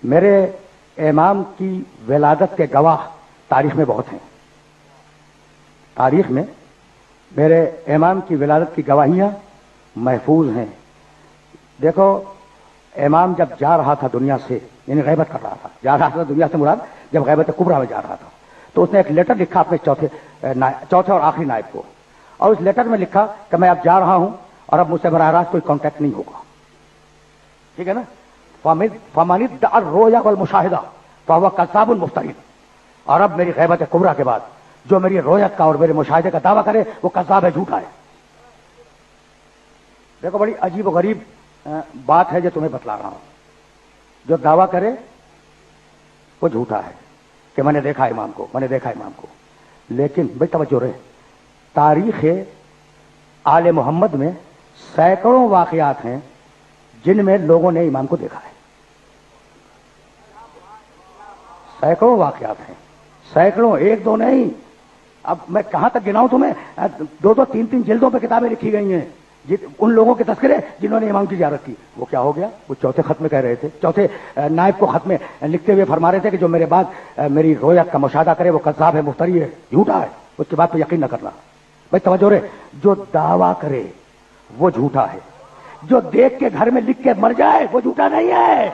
میرے امام کی ولادت کے گواہ تاریخ میں بہت ہیں. تاریخ میں میرے امام کی ولادت کی گواہیاں محفوظ ہیں. دیکھو امام جب جا رہا تھا دنیا سے، یعنی غیبت کر رہا تھا، جا رہا تھا دنیا سے مراد جب غیبت کبریٰ میں جا رہا تھا، تو اس نے ایک لیٹر لکھا اپنے چوتھے اور آخری نائب کو، اور اس لیٹر میں لکھا کہ میں اب جا رہا ہوں اور اب مجھ سے براہ راست کوئی کانٹیکٹ نہیں ہوگا. ٹھیک ہے نا؟ فَمَنِ ادَّعَى الرُّؤْيَا وَالْمُشَاهَدَةَ فَهُوَ كَذَّابٌ مُفْتَرٍ. اور اب میری غیبت کبریٰ کے بعد جو میری رویت کا اور میرے مشاہدے کا دعویٰ کرے وہ کذاب ہے، جھوٹا ہے. دیکھو بڑی عجیب و غریب بات ہے جو تمہیں بتلا رہا ہوں. جو دعویٰ کرے وہ جھوٹا ہے کہ میں نے دیکھا امام کو، میں نے دیکھا امام کو. لیکن بھائی توجہ رہے، تاریخ آل محمد میں سینکڑوں واقعات ہیں جن میں لوگوں نے امام کو دیکھا ہے. سینکڑوں واقعات ہیں، سینکڑوں، ایک دو نہیں. اب میں کہاں تک گناؤں تمہیں؟ دو دو تین تین جلدوں پہ کتابیں لکھی گئی ہیں ان لوگوں کے تذکرے جنہوں نے امام کی زیارت کی. وہ کیا ہو گیا؟ وہ چوتھے خط میں کہہ رہے تھے، چوتھے نائب کو خط میں لکھتے ہوئے فرما رہے تھے کہ جو میرے بعد میری رویت کا مشاہدہ کرے وہ کذاب ہے، مفتری ہے، جھوٹا ہے. اس کی بات پہ یقین نہ کرنا. بھائی توجہ رہے، جو دعویٰ کرے وہ جھوٹا ہے، جو دیکھ کے گھر میں لکھ کے مر جائے وہ جھوٹا نہیں ہے.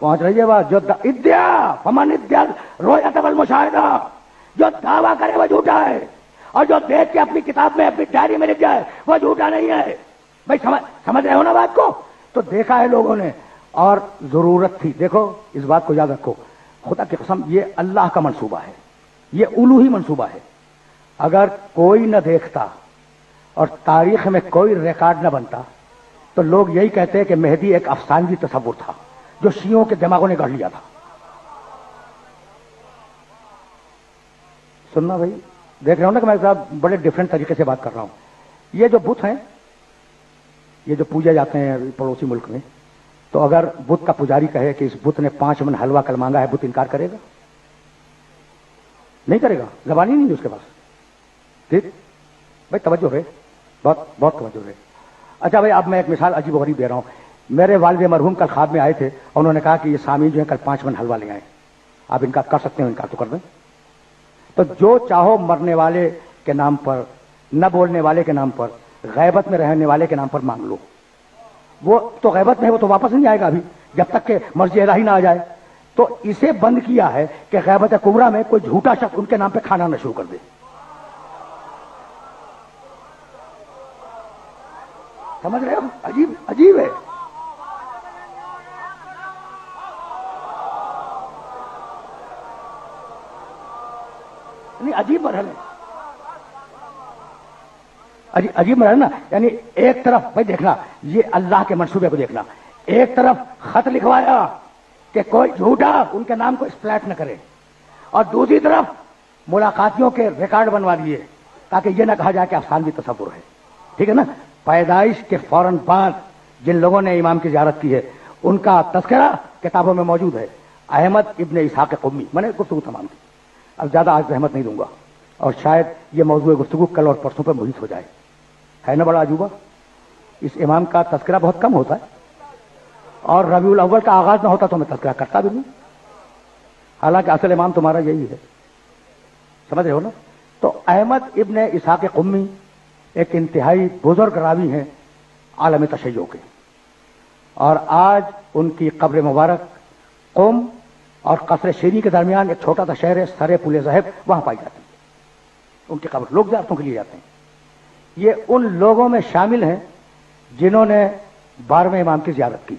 پہنچ رہی ہے بات؟ جو ادعا فمن ادعا رؤیت والمشاہدہ، جو دعویٰ کرے وہ جھوٹا ہے، اور جو دیکھ کے اپنی کتاب میں اپنی ڈائری میں لکھ جائے وہ جھوٹا نہیں ہے. بھائی سمجھ رہے ہو نا بات کو؟ تو دیکھا ہے لوگوں نے اور ضرورت تھی. دیکھو اس بات کو یاد رکھو، خدا کی قسم یہ اللہ کا منصوبہ ہے، یہ الوہی منصوبہ ہے. اگر کوئی نہ دیکھتا اور تاریخ میں کوئی ریکارڈ نہ بنتا تو لوگ یہی کہتے ہیں کہ مہدی ایک افسانوی تصور تھا جو شیعوں کے دماغوں نے گڑھ لیا تھا. سننا بھائی، دیکھ رہے ہو نا کہ میں صاحب بڑے ڈفرینٹ طریقے سے بات کر رہا ہوں. یہ جو بت ہیں، یہ جو پوجے جاتے ہیں پڑوسی ملک میں، تو اگر بت کا پجاری کہے کہ اس بت نے 5 من حلوہ کل مانگا ہے، بت انکار کرے گا؟ نہیں کرے گا، زبان ہی نہیں ہے اس کے پاس. ٹھیک بھائی، توجہ رہے، بہت بہت توجہ رہے. اچھا بھائی، اب میں ایک مثال عجیب و غریب دے رہا ہوں. میرے والد مرحوم کل خواب میں آئے تھے اور انہوں نے کہا کہ یہ سامعین جو ہیں کل 5 من حلوہ لے آئے، آپ انکار کر سکتے ہیں؟ انکار تو کر دیں. تو جو چاہو مرنے والے کے نام پر، نہ بولنے والے کے نام پر، غیبت میں رہنے والے کے نام پر مانگ لو. وہ تو غیبت میں ہے، وہ تو واپس نہیں آئے گا ابھی جب تک کہ مرضی الہی نہ آ جائے. تو اسے بند کیا ہے کہ غیبت کبریٰ میں کوئی جھوٹا شخص ان کے نام پہ کھانا نہ شروع کر دے. سمجھ رہے ہو؟ عجیب عجیب ہے. نہیں، عجیب مرحلہ ہے، عجیب مرحلہ نا. یعنی ایک طرف بھائی دیکھنا، یہ اللہ کے منصوبے کو دیکھنا، ایک طرف خط لکھوایا کہ کوئی جھوٹا ان کے نام کو اسپلیٹ نہ کرے، اور دوسری طرف ملاقاتیوں کے ریکارڈ بنوا دیے تاکہ یہ نہ کہا جائے کہ افسانوی تصور ہے. ٹھیک ہے نا؟ پیدائش کے فوراً بعد جن لوگوں نے امام کی زیارت کی ہے ان کا تذکرہ کتابوں میں موجود ہے. احمد ابن اسحاق قمی. میں نے گفتگو تمام کی، اب زیادہ آج زحمت نہیں دوں گا، اور شاید یہ موضوع گفتگو کل اور پرسوں پہ محیط ہو جائے. ہے نا بڑا عجوبہ؟ اس امام کا تذکرہ بہت کم ہوتا ہے، اور ربیع الاول کا آغاز نہ ہوتا تو میں تذکرہ کرتا بھی نہیں، حالانکہ اصل امام تمہارا یہی ہے. سمجھ رہے ہو نا؟ تو احمد ابن اسحاق قمی ایک انتہائی بزرگ راوی ہیں عالم تشیع کے، اور آج ان کی قبر مبارک قم اور قصر شیری کے درمیان ایک چھوٹا سا شہر ہے سرے پل ذہب، وہاں پائی جاتی ہے ان کی قبر. لوگ زیارتوں کے لیے جاتے ہیں. یہ ان لوگوں میں شامل ہیں جنہوں نے 12ویں امام کی زیارت کی.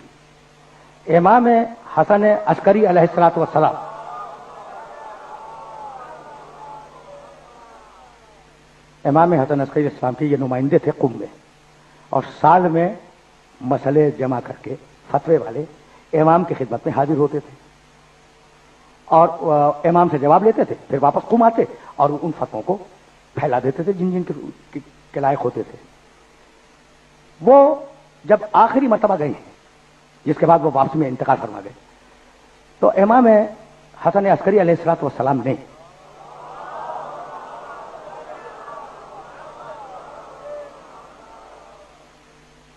امام حسن عسکری علیہ الصلوۃ والسلام امام حسن عسکری علیہ السلام کے یہ نمائندے تھے قم میں، اور سال میں مسئلے جمع کر کے فتوے والے امام کی خدمت میں حاضر ہوتے تھے اور امام سے جواب لیتے تھے، پھر واپس قم آتے اور ان فتووں کو پھیلا دیتے تھے جن کے لائق ہوتے تھے. وہ جب آخری مرتبہ گئے ہیں، جس کے بعد وہ واپس میں انتقال فرما گئے، تو امام حسن عسکری علیہ الصلوۃ والسلام نے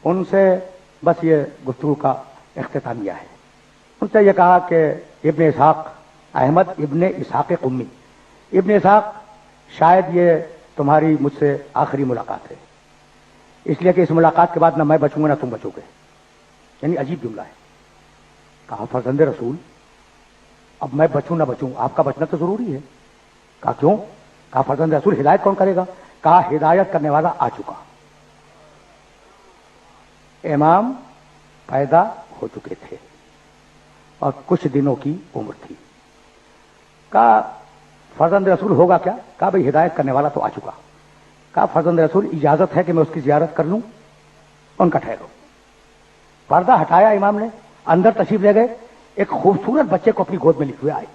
ان سے بس یہ گفتگو کا اختتامیہ ہے. ان سے یہ کہا کہ ابن اسحاق احمد ابن اسحاق قمی. ابن اسحاق شاید یہ تمہاری مجھ سے آخری ملاقات ہے، اس لیے کہ اس ملاقات کے بعد نہ میں بچوں گا نہ تم بچو گے. یعنی عجیب جملہ ہے. کہا فرزند رسول، اب میں بچوں نہ بچوں آپ کا بچنا تو ضروری ہے. کہا کیوں؟ کہا فرزند رسول ہدایت کون کرے گا؟ کہا ہدایت کرنے والا آ چکا، امام پیدا ہو چکے تھے اور کچھ دنوں کی عمر تھی. کہا فرزند رسول ہوگا کیا؟ کہا بھئی ہدایت کرنے والا تو آ چکا. کہا فرزند رسول اجازت ہے کہ میں اس کی زیارت کر لوں؟ ان کا ٹھہرو. پردہ ہٹایا امام نے، اندر تشریف لے گئے، ایک خوبصورت بچے کو اپنی گود میں لکھے ہوئے آئے.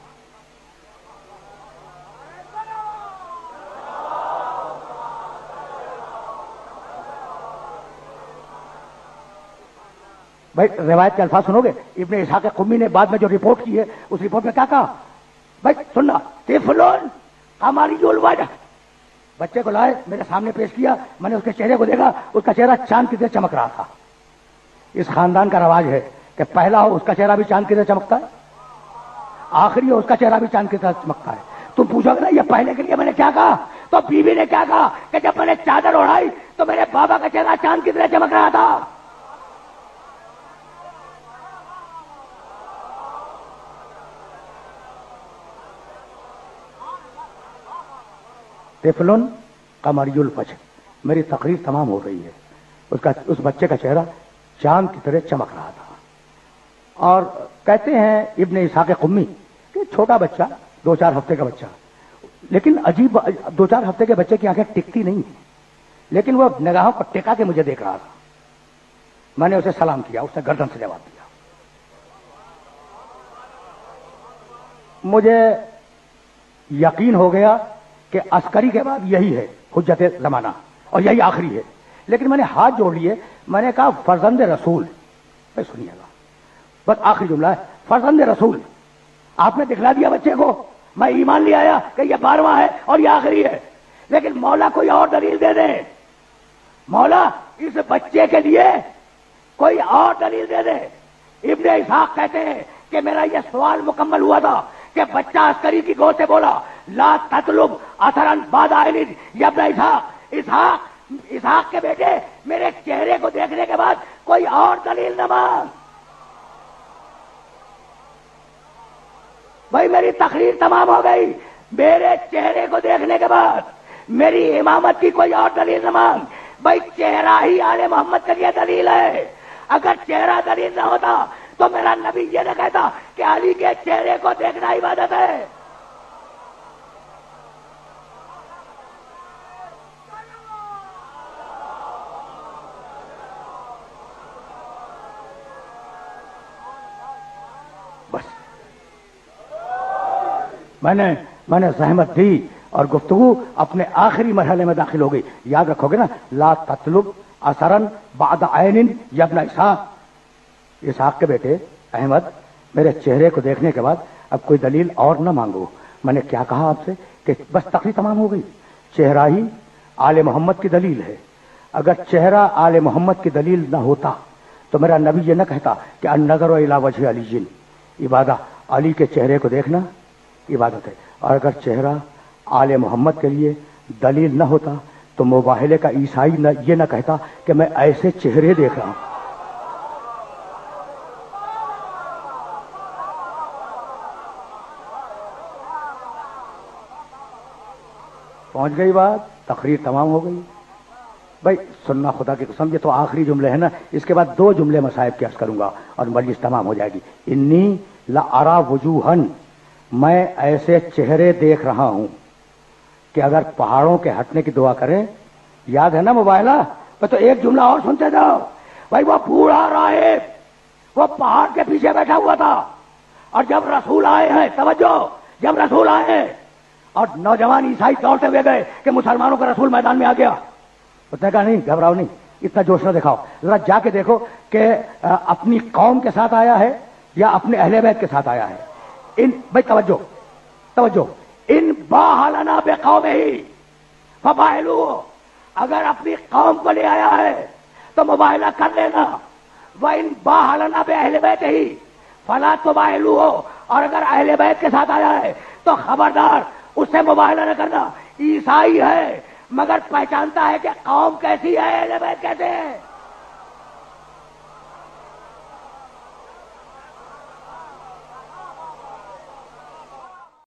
بھائی روایت کے الفاظ سنو گے. ابن اسحاق قمی نے بعد میں جو رپورٹ کی ہے اس رپورٹ میں کیا کہا؟ بھائی سننا، طفلون ہماری الوجہ. بچے کو لائے میرے سامنے پیش کیا، میں نے اس کے چہرے کو دیکھا، اس کا چہرہ چاند کی طرح چمک رہا تھا. اس خاندان کا رواج ہے کہ پہلا ہو اس کا چہرہ بھی چاند کی طرح چمکتا ہے، آخری ہو اس کا چہرہ بھی چاند کی طرح چمکتا ہے. تم پوچھو گے نا یہ پہلے کے لیے میں نے کیا کہا، تو بیوی نے کیا کہا کہ جب میں نے چادر اڑائی تو میرے بابا کا چہرہ چاند کی طرح چمک رہا تھا. طفلن قمری الوجہ. میری تقریر تمام ہو رہی ہے، اس بچے کا چہرہ چاند کی طرح چمک رہا تھا. اور کہتے ہیں ابن اسحاق قمی کہ چھوٹا بچہ 2-4 ہفتے کا بچہ، لیکن عجیب 2-4 ہفتے کے بچے کی آنکھیں ٹکتی نہیں ہیں، لیکن وہ نگاہوں کو ٹکا کے مجھے دیکھ رہا تھا. میں نے اسے سلام کیا، اس نے گردن سے جواب دیا. مجھے یقین ہو گیا کہ عسکری کے بعد یہی ہے حجت زمانہ اور یہی آخری ہے. لیکن میں نے ہاتھ جوڑ لیے، میں نے کہا فرزند رسول، سنیے گا بس آخری جملہ ہے، فرزند رسول آپ نے دکھلا دیا بچے کو، میں ایمان لے آیا کہ یہ 12واں ہے اور یہ آخری ہے، لیکن مولا کوئی اور دلیل دے دے، مولا اس بچے کے لیے کوئی اور دلیل دے دے. ابن اسحاق کہتے ہیں کہ میرا یہ سوال مکمل ہوا تھا کہ بچہ عسکری کی گود سے بولا لا تطلب اثرا بعد عین یا ابن اسحاق کے بیٹے میرے چہرے کو دیکھنے کے بعد کوئی اور دلیل نہ مانگ. بھائی میری تقریر تمام ہو گئی، میرے چہرے کو دیکھنے کے بعد میری امامت کی کوئی اور دلیل نہ مانگ. بھائی چہرہ ہی آل محمد کے لیے دلیل ہے، اگر چہرہ دلیل نہ ہوتا تو میرا نبی یہ نہ کہتا کہ علی کے چہرے کو دیکھنا عبادت ہے. بس میں نے زحمت دی اور گفتگو اپنے آخری مرحلے میں داخل ہو گئی. یاد رکھو گے نا، لا تطلب اثرا بعد عین یا ابن اسحاق کے بیٹے احمد میرے چہرے کو دیکھنے کے بعد اب کوئی دلیل اور نہ مانگو. میں نے کیا کہا آپ سے کہ بس تقریر تمام ہو گئی، چہرہ ہی آل محمد کی دلیل ہے. اگر چہرہ آل محمد کی دلیل نہ ہوتا تو میرا نبی یہ نہ کہتا کہ النظر الی وجہ علی عبادت، علی کے چہرے کو دیکھنا عبادت ہے. اور اگر چہرہ آل محمد کے لیے دلیل نہ ہوتا تو مباہلے کا عیسائی یہ نہ کہتا کہ میں ایسے چہرے دیکھ رہا ہوں. پہنچ گئی بات، تقریر تمام ہو گئی. بھائی سننا خدا کی قسم، یہ تو آخری جملے ہیں نا، اس کے بعد 2 جملے مصائب کے عرض کروں گا اور مجلس تمام ہو جائے گی. انی لارا وجوہن، میں ایسے چہرے دیکھ رہا ہوں کہ اگر پہاڑوں کے ہٹنے کی دعا کریں، یاد ہے نا مباہلہ، تو ایک جملہ اور سنتے جاؤ. بھائی وہ بوڑھا راہب وہ پہاڑ کے پیچھے بیٹھا ہوا تھا، اور جب رسول آئے ہیں، توجہ، جب رسول آئے ہیں اور نوجوان عیسائی دوڑتے ہوئے گئے کہ مسلمانوں کا رسول میدان میں آ گیا، اس نے کہا نہیں گھبراؤ نہیں، اتنا جوش نہ دکھاؤ، ذرا جا کے دیکھو کہ اپنی قوم کے ساتھ آیا ہے یا اپنے اہل بیت کے ساتھ آیا ہے. بھائی توجہ، ان باہلنا بقومہ فباہلو، اگر اپنی قوم کو لے آیا ہے تو مباہلہ کر لینا. وَإِن بَاهَلَنَا بِأَهْلِ بَيْتِهِ فَلَا تُبَاهِلُوهُ, اور اگر اہل بیت کے ساتھ آیا ہے تو خبردار اس سے مباہلہ نہ کرنا. عیسائی ہے مگر پہچانتا ہے کہ قوم کیسی ہے, اہل بیت کیسے ہیں.